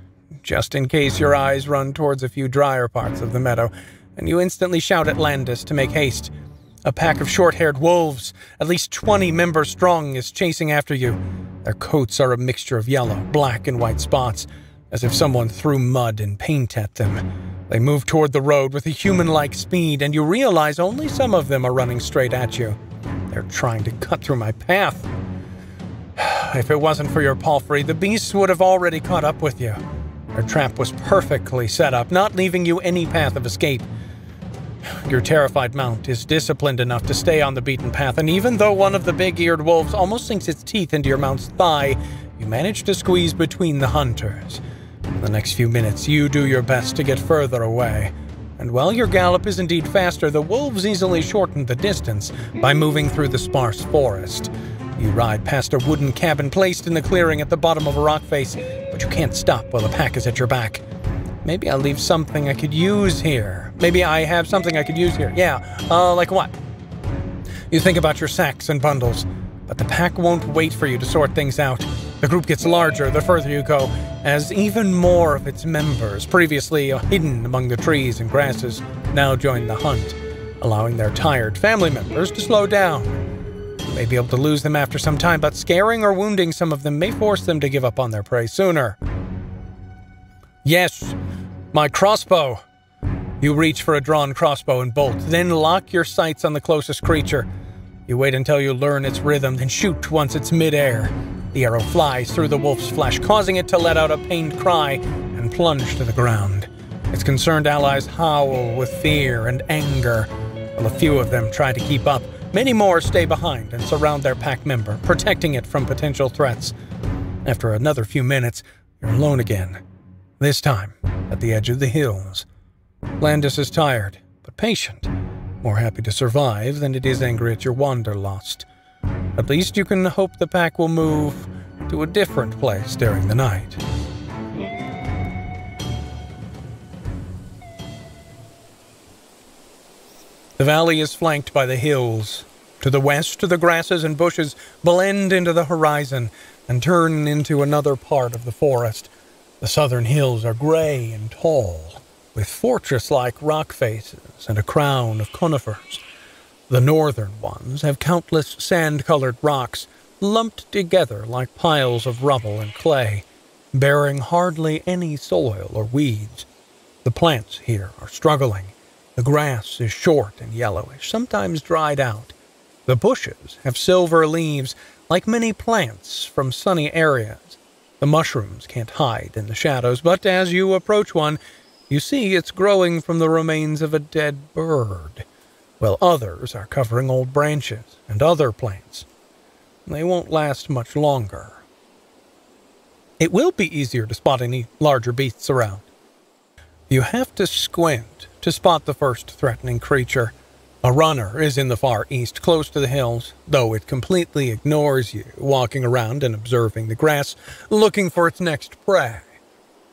just in case your eyes run towards a few drier parts of the meadow, and you instantly shout at Landis to make haste. A pack of short-haired wolves, at least 20 members strong, is chasing after you. Their coats are a mixture of yellow, black, and white spots, as if someone threw mud and paint at them. They move toward the road with a human-like speed, and you realize only some of them are running straight at you. They're trying to cut through my path. If it wasn't for your palfrey, the beasts would have already caught up with you. Their trap was perfectly set up, not leaving you any path of escape. Your terrified mount is disciplined enough to stay on the beaten path, and even though one of the big-eared wolves almost sinks its teeth into your mount's thigh, you manage to squeeze between the hunters. In the next few minutes, you do your best to get further away. And while your gallop is indeed faster, the wolves easily shorten the distance by moving through the sparse forest. You ride past a wooden cabin placed in the clearing at the bottom of a rock face, but you can't stop while the pack is at your back. Maybe I'll leave something I could use here. Maybe I have something I could use here. Yeah, like what? You think about your sacks and bundles, but the pack won't wait for you to sort things out. The group gets larger the further you go, as even more of its members, previously hidden among the trees and grasses, now join the hunt, allowing their tired family members to slow down. You may be able to lose them after some time, but scaring or wounding some of them may force them to give up on their prey sooner. Yes, my crossbow. You reach for a drawn crossbow and bolt, then lock your sights on the closest creature. You wait until you learn its rhythm, then shoot once it's midair. The arrow flies through the wolf's flesh, causing it to let out a pained cry and plunge to the ground. Its concerned allies howl with fear and anger, while a few of them try to keep up. Many more stay behind and surround their pack member, protecting it from potential threats. After another few minutes, you're alone again. This time, at the edge of the hills. Landis is tired, but patient, more happy to survive than it is angry at your wanderlust. At least you can hope the pack will move to a different place during the night. The valley is flanked by the hills. To the west, the grasses and bushes blend into the horizon and turn into another part of the forest. The southern hills are gray and tall, with fortress-like rock faces and a crown of conifers. The northern ones have countless sand-colored rocks lumped together like piles of rubble and clay, bearing hardly any soil or weeds. The plants here are struggling. The grass is short and yellowish, sometimes dried out. The bushes have silver leaves, like many plants from sunny areas. The mushrooms can't hide in the shadows, but as you approach one, you see it's growing from the remains of a dead bird, while others are covering old branches and other plants. They won't last much longer. It will be easier to spot any larger beasts around. You have to squint to spot the first threatening creature. A runner is in the far east, close to the hills, though it completely ignores you, walking around and observing the grass, looking for its next prey.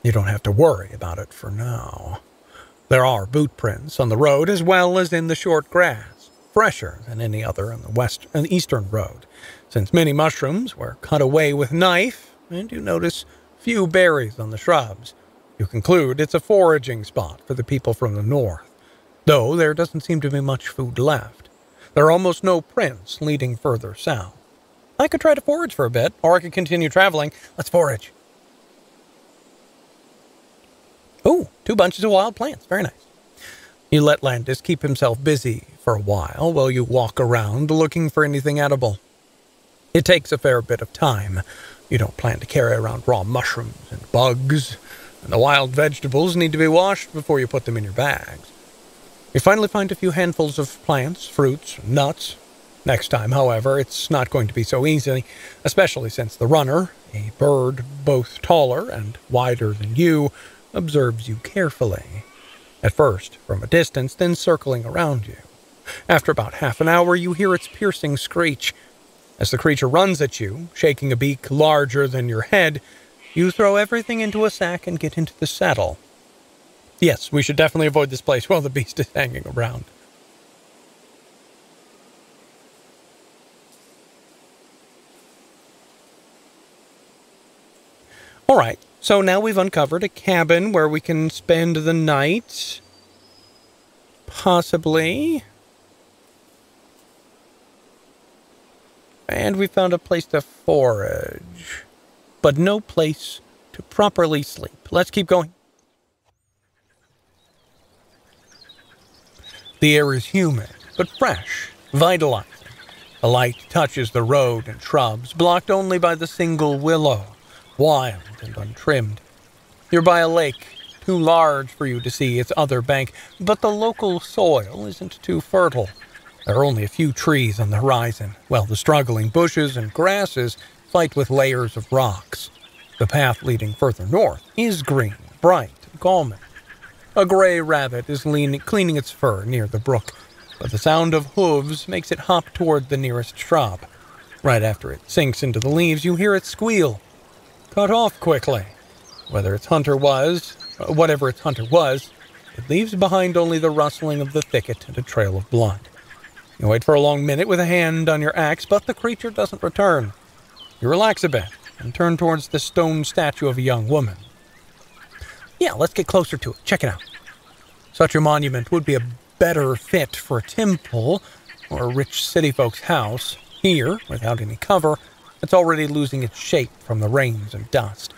You don't have to worry about it for now. There are boot prints on the road as well as in the short grass, fresher than any other on the eastern road, since many mushrooms were cut away with knife, and you notice few berries on the shrubs. You conclude it's a foraging spot for the people from the north, though there doesn't seem to be much food left. There are almost no prints leading further south. I could try to forage for a bit, or I could continue traveling. Let's forage. Ooh, 2 bunches of wild plants. Very nice. You let Landis keep himself busy for a while you walk around looking for anything edible. It takes a fair bit of time. You don't plan to carry around raw mushrooms and bugs, and the wild vegetables need to be washed before you put them in your bags. You finally find a few handfuls of plants, fruits, and nuts. Next time, however, it's not going to be so easy, especially since the runner, a bird both taller and wider than you, observes you carefully. At first, from a distance, then circling around you. After about half an hour, you hear its piercing screech. As the creature runs at you, shaking a beak larger than your head, you throw everything into a sack and get into the saddle. Yes, we should definitely avoid this place while the beast is hanging around. All right, so now we've uncovered a cabin where we can spend the night. Possibly. And we found a place to forage. But no place to properly sleep. Let's keep going. The air is humid, but fresh, vitalizing. The light touches the road and shrubs, blocked only by the single willow, wild and untrimmed. You're by a lake, too large for you to see its other bank, but the local soil isn't too fertile. There are only a few trees on the horizon, while the struggling bushes and grasses fight with layers of rocks. The path leading further north is green, bright, and calming. A gray rabbit is cleaning its fur near the brook, but the sound of hooves makes it hop toward the nearest shrub. Right after it sinks into the leaves, you hear it squeal. Cut off quickly. Whatever its hunter was, it leaves behind only the rustling of the thicket and a trail of blood. You wait for a long minute with a hand on your axe, but the creature doesn't return. You relax a bit and turn towards the stone statue of a young woman. Yeah, let's get closer to it. Check it out. Such a monument would be a better fit for a temple or a rich city folk's house. Here, without any cover, it's already losing its shape from the rains and dust.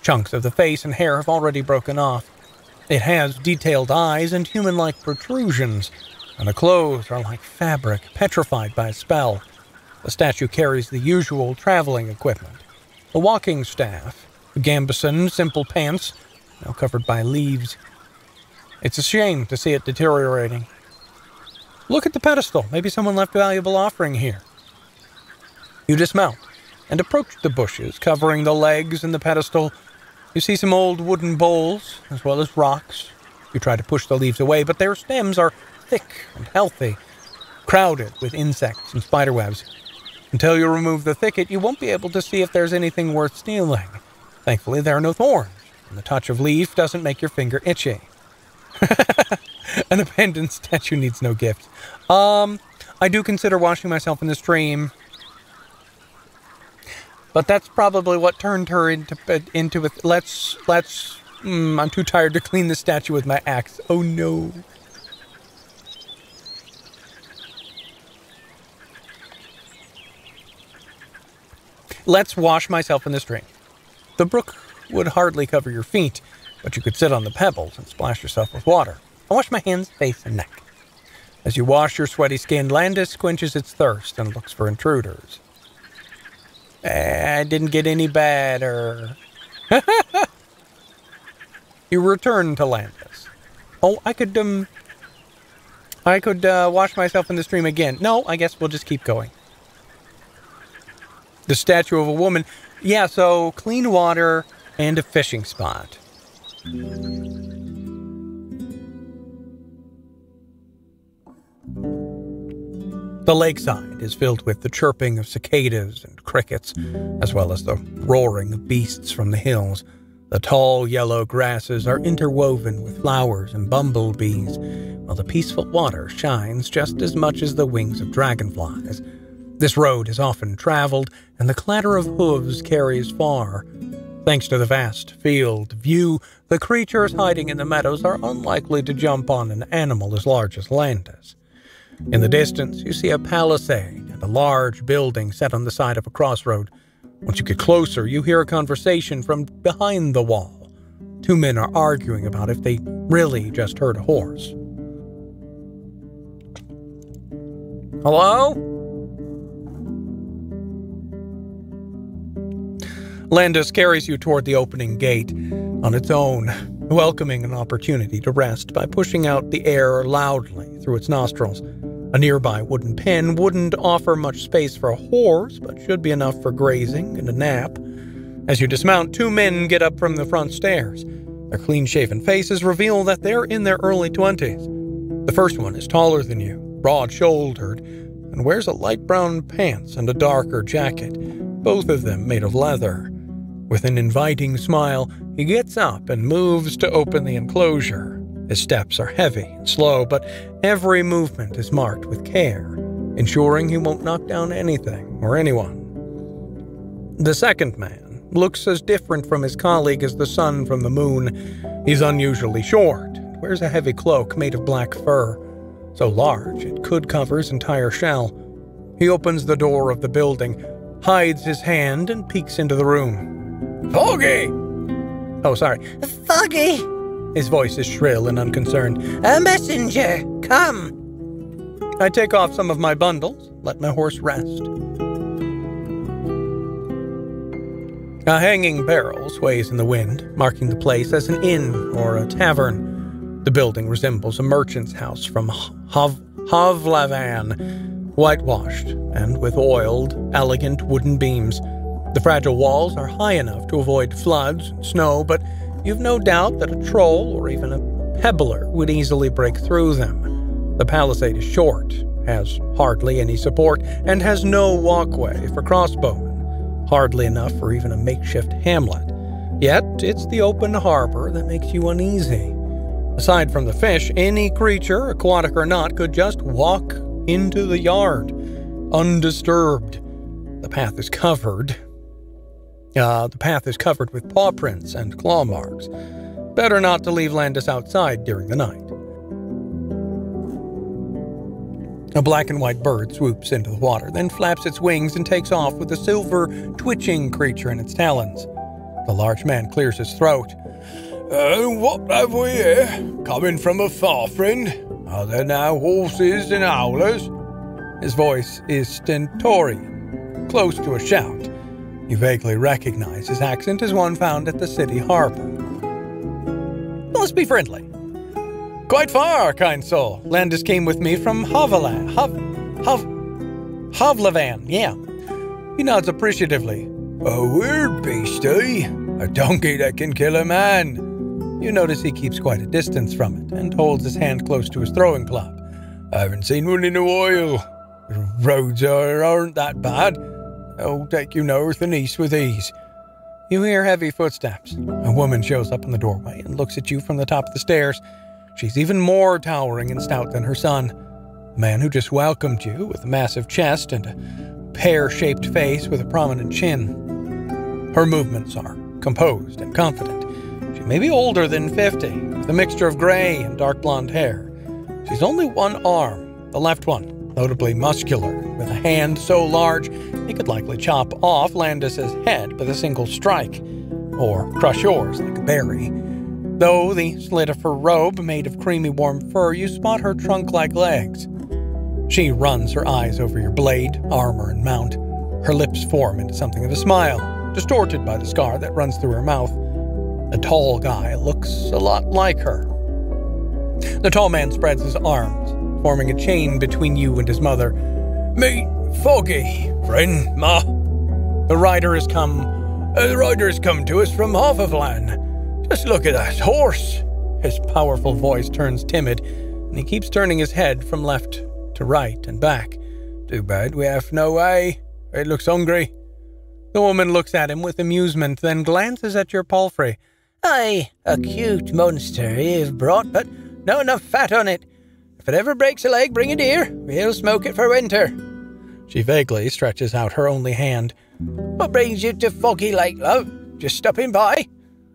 Chunks of the face and hair have already broken off. It has detailed eyes and human-like protrusions, and the clothes are like fabric, petrified by a spell. The statue carries the usual traveling equipment. A walking staff, a gambeson, simple pants, now covered by leaves. It's a shame to see it deteriorating. Look at the pedestal. Maybe someone left a valuable offering here. You dismount and approach the bushes covering the legs and the pedestal. You see some old wooden bowls, as well as rocks. You try to push the leaves away, but their stems are thick and healthy, crowded with insects and spiderwebs. Until you remove the thicket, you won't be able to see if there's anything worth stealing. Thankfully, there are no thorns, and the touch of leaf doesn't make your finger itchy. An abandoned statue needs no gift. I do consider washing myself in the stream, but that's probably what turned her into it. I'm too tired to clean the statue with my axe. Oh no. Let's wash myself in the stream. The brook would hardly cover your feet, but you could sit on the pebbles and splash yourself with water. I wash my hands, face, and neck. As you wash your sweaty skin, Landis quenches its thirst and looks for intruders. I didn't get any better. You return to Landis. Oh, I could wash myself in the stream again. No, I guess we'll just keep going. The statue of a woman. Yeah, so clean water and a fishing spot. The lakeside is filled with the chirping of cicadas and crickets, as well as the roaring of beasts from the hills. The tall yellow grasses are interwoven with flowers and bumblebees, while the peaceful water shines just as much as the wings of dragonflies. This road is often traveled, and the clatter of hooves carries far. Thanks to the vast field view, the creatures hiding in the meadows are unlikely to jump on an animal as large as Landis. In the distance, you see a palisade and a large building set on the side of a crossroad. Once you get closer, you hear a conversation from behind the wall. Two men are arguing about if they really just heard a horse. Hello? Landis carries you toward the opening gate on its own, welcoming an opportunity to rest by pushing out the air loudly through its nostrils. A nearby wooden pen wouldn't offer much space for a horse, but should be enough for grazing and a nap. As you dismount, two men get up from the front stairs. Their clean-shaven faces reveal that they're in their early 20s. The first one is taller than you, broad-shouldered, and wears a light brown pants and a darker jacket, both of them made of leather. With an inviting smile, he gets up and moves to open the enclosure. His steps are heavy and slow, but every movement is marked with care, ensuring he won't knock down anything or anyone. The second man looks as different from his colleague as the sun from the moon. He's unusually short, wears a heavy cloak made of black fur, so large it could cover his entire shell. He opens the door of the building, hides his hand, and peeks into the room. Foggy! Oh, sorry. Foggy! His voice is shrill and unconcerned. A messenger! Come! I take off some of my bundles, let my horse rest. A hanging barrel sways in the wind, marking the place as an inn or a tavern. The building resembles a merchant's house from Havlavan, whitewashed and with oiled, elegant wooden beams. The fragile walls are high enough to avoid floods and snow, but you've no doubt that a troll or even a pebbler would easily break through them. The palisade is short, has hardly any support, and has no walkway for crossbowmen, hardly enough for even a makeshift hamlet. Yet it's the open harbor that makes you uneasy. Aside from the fish, any creature, aquatic or not, could just walk into the yard, undisturbed. The path is covered with paw prints and claw marks. Better not to leave Landis outside during the night. A black and white bird swoops into the water, then flaps its wings and takes off with a silver, twitching creature in its talons. The large man clears his throat. What have we here? Coming from afar, friend? Are there now horses and owlers? His voice is stentorian, close to a shout. You vaguely recognize his accent as one found at the city harbor. Must be friendly. Quite far, kind soul. Landis came with me from Havlavan, yeah. He nods appreciatively. A weird beast, eh? A donkey that can kill a man. You notice he keeps quite a distance from it and holds his hand close to his throwing club. I haven't seen one in a while. The roads aren't that bad. I'll take you north and east with ease. You hear heavy footsteps. A woman shows up in the doorway and looks at you from the top of the stairs. She's even more towering and stout than her son. The man who just welcomed you with a massive chest and a pear-shaped face with a prominent chin. Her movements are composed and confident. She may be older than 50, with a mixture of gray and dark blonde hair. She's only one arm, the left one, notably muscular, with a hand so large he could likely chop off Landis's head with a single strike, or crush yours like a berry. Though the slit of her robe made of creamy warm fur, you spot her trunk-like legs. She runs her eyes over your blade, armor, and mount. Her lips form into something of a smile, distorted by the scar that runs through her mouth. The tall guy looks a lot like her. The tall man spreads his arms, forming a chain between you and his mother. Meet Foggy, friend, ma. The rider has come to us from Havlavan. Just look at that horse. His powerful voice turns timid, and he keeps turning his head from left to right and back. Too bad we have no way. It looks hungry. The woman looks at him with amusement, then glances at your palfrey. Aye, a cute monster you've brought, but not enough fat on it. If it ever breaks a leg, bring it here. We'll smoke it for winter. She vaguely stretches out her only hand. What brings you to Foggy Lake, love? Just stopping by?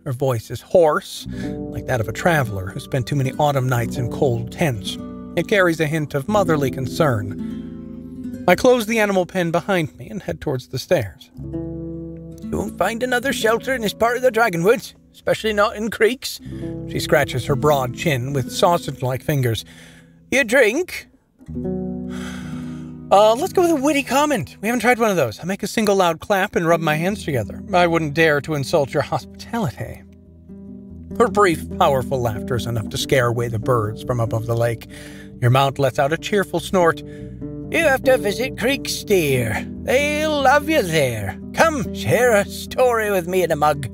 Her voice is hoarse, like that of a traveler who spent too many autumn nights in cold tents. It carries a hint of motherly concern. I close the animal pen behind me and head towards the stairs. You won't find another shelter in this part of the Dragonwoods, especially not in creeks. She scratches her broad chin with sausage-like fingers. You drink? Let's go with a witty comment. We haven't tried one of those. I make a single loud clap and rub my hands together. I wouldn't dare to insult your hospitality. Her brief, powerful laughter is enough to scare away the birds from above the lake. Your mount lets out a cheerful snort. You have to visit Creeks, dear. They'll love you there. Come, share a story with me in a mug.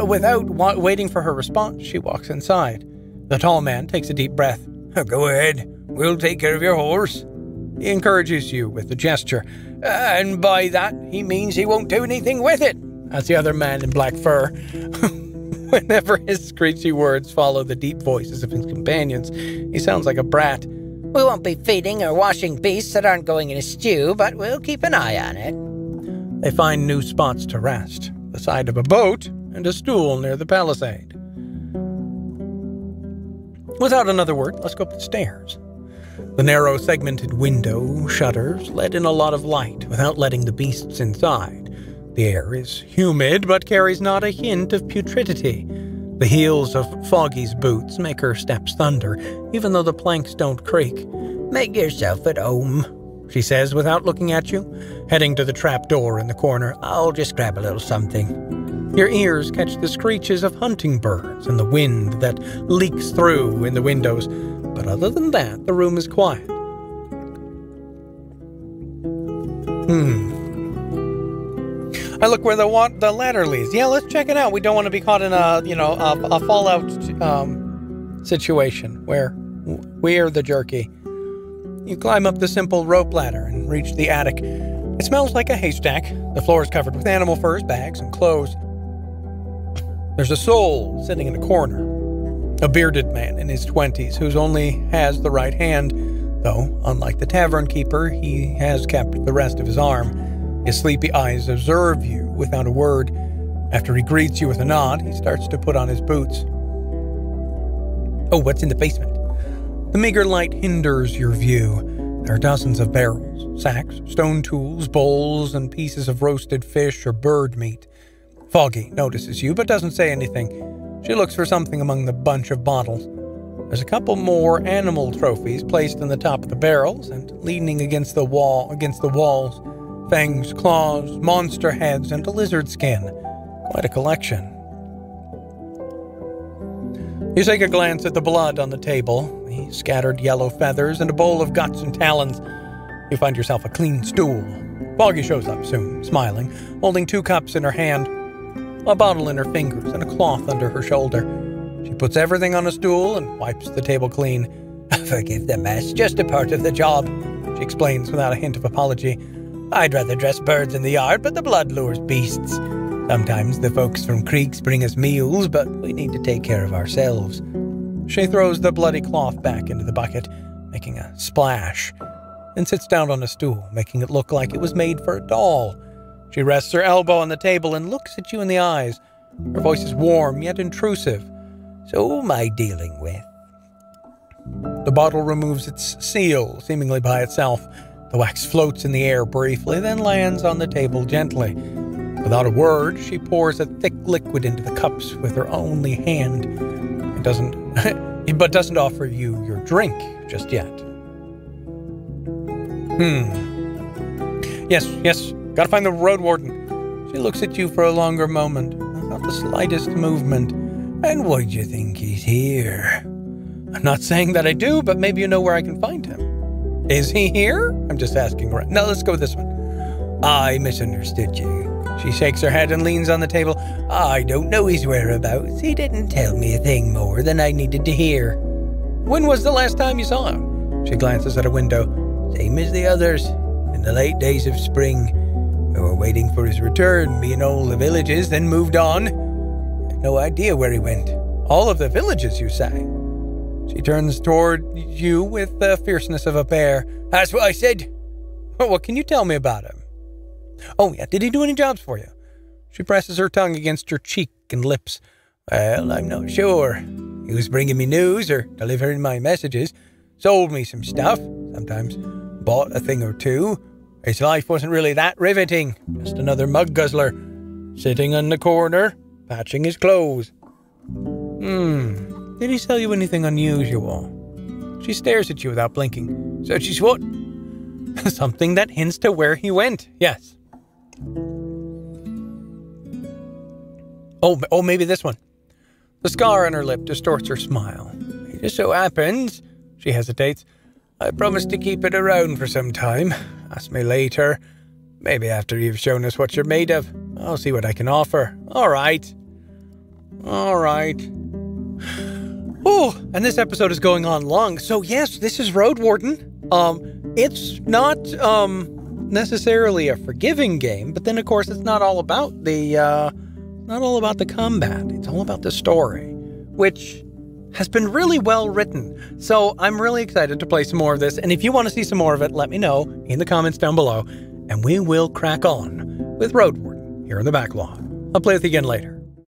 Without waiting for her response, she walks inside. The tall man takes a deep breath. Go ahead. We'll take care of your horse. He encourages you with a gesture. And by that, he means he won't do anything with it. That's the other man in black fur. Whenever his screechy words follow the deep voices of his companions, he sounds like a brat. We won't be feeding or washing beasts that aren't going in a stew, but we'll keep an eye on it. They find new spots to rest, the side of a boat and a stool near the palisade. Without another word, let's go up the stairs. The narrow, segmented window shutters let in a lot of light without letting the beasts inside. The air is humid, but carries not a hint of putridity. The heels of Foggy's boots make her steps thunder, even though the planks don't creak. Make yourself at home, she says without looking at you, heading to the trap door in the corner. I'll just grab a little something. Your ears catch the screeches of hunting birds and the wind that leaks through in the windows, but other than that, the room is quiet. I look where the ladder leads. Yeah, let's check it out. We don't want to be caught in a fallout situation where we're the jerky. You climb up the simple rope ladder and reach the attic. It smells like a haystack. The floor is covered with animal furs, bags, and clothes. There's a soul sitting in a corner. A bearded man in his 20s who only has the right hand, though, unlike the tavern keeper, he has kept the rest of his arm. His sleepy eyes observe you without a word. After he greets you with a nod, he starts to put on his boots. Oh, what's in the basement? The meager light hinders your view. There are dozens of barrels, sacks, stone tools, bowls, and pieces of roasted fish or bird meat. Foggy notices you, but doesn't say anything. She looks for something among the bunch of bottles. There's a couple more animal trophies placed in the top of the barrels and leaning against the walls. Fangs, claws, monster heads, and a lizard skin. Quite a collection. You take a glance at the blood on the table, the scattered yellow feathers, and a bowl of guts and talons. You find yourself a clean stool. Foggy shows up soon, smiling, holding 2 cups in her hand, a bottle in her fingers, and a cloth under her shoulder. She puts everything on a stool and wipes the table clean. Forgive the mess, just a part of the job, she explains without a hint of apology. I'd rather dress birds in the yard, but the blood lures beasts. Sometimes the folks from creeks bring us meals, but we need to take care of ourselves. She throws the bloody cloth back into the bucket, making a splash, and sits down on a stool, making it look like it was made for a doll. She rests her elbow on the table and looks at you in the eyes. Her voice is warm, yet intrusive. So who am I dealing with? The bottle removes its seal, seemingly by itself. The wax floats in the air briefly, then lands on the table gently. Without a word, she pours a thick liquid into the cups with her only hand. It doesn't offer you your drink just yet. Yes, gotta find the Roadwarden. She looks at you for a longer moment, without the slightest movement. And why do you think he's here? I'm not saying that I do, but maybe you know where I can find him. Is he here? I'm just asking around. No, let's go with this one. I misunderstood you. She shakes her head and leans on the table. I don't know his whereabouts. He didn't tell me a thing more than I needed to hear. When was the last time you saw him? She glances at a window. Same as the others. In the late days of spring. We were waiting for his return, me and all the villages, then moved on. I have no idea where he went. All of the villages, you say? She turns toward you with the fierceness of a bear. That's what I said. What can you tell me about him? Oh, yeah, did he do any jobs for you? She presses her tongue against your cheek and lips. Well, I'm not sure. He was bringing me news or delivering my messages. Sold me some stuff, sometimes. Bought a thing or two. His life wasn't really that riveting. Just another mug guzzler, sitting in the corner, patching his clothes. Did he sell you anything unusual? She stares at you without blinking. Such as what? Something that hints to where he went, yes. Oh, maybe this one. The scar on her lip distorts her smile. It just so happens, she hesitates, I promised to keep it around for some time. Ask me later. Maybe after you've shown us what you're made of. I'll see what I can offer. All right. Oh, and this episode is going on long. So yes, this is Roadwarden. It's not necessarily a forgiving game, but then of course it's not all about the combat. It's all about the story, which has been really well written. So I'm really excited to play some more of this. And if you want to see some more of it, let me know in the comments down below, and we will crack on with Roadwarden here in the backlog. I'll play with you again later.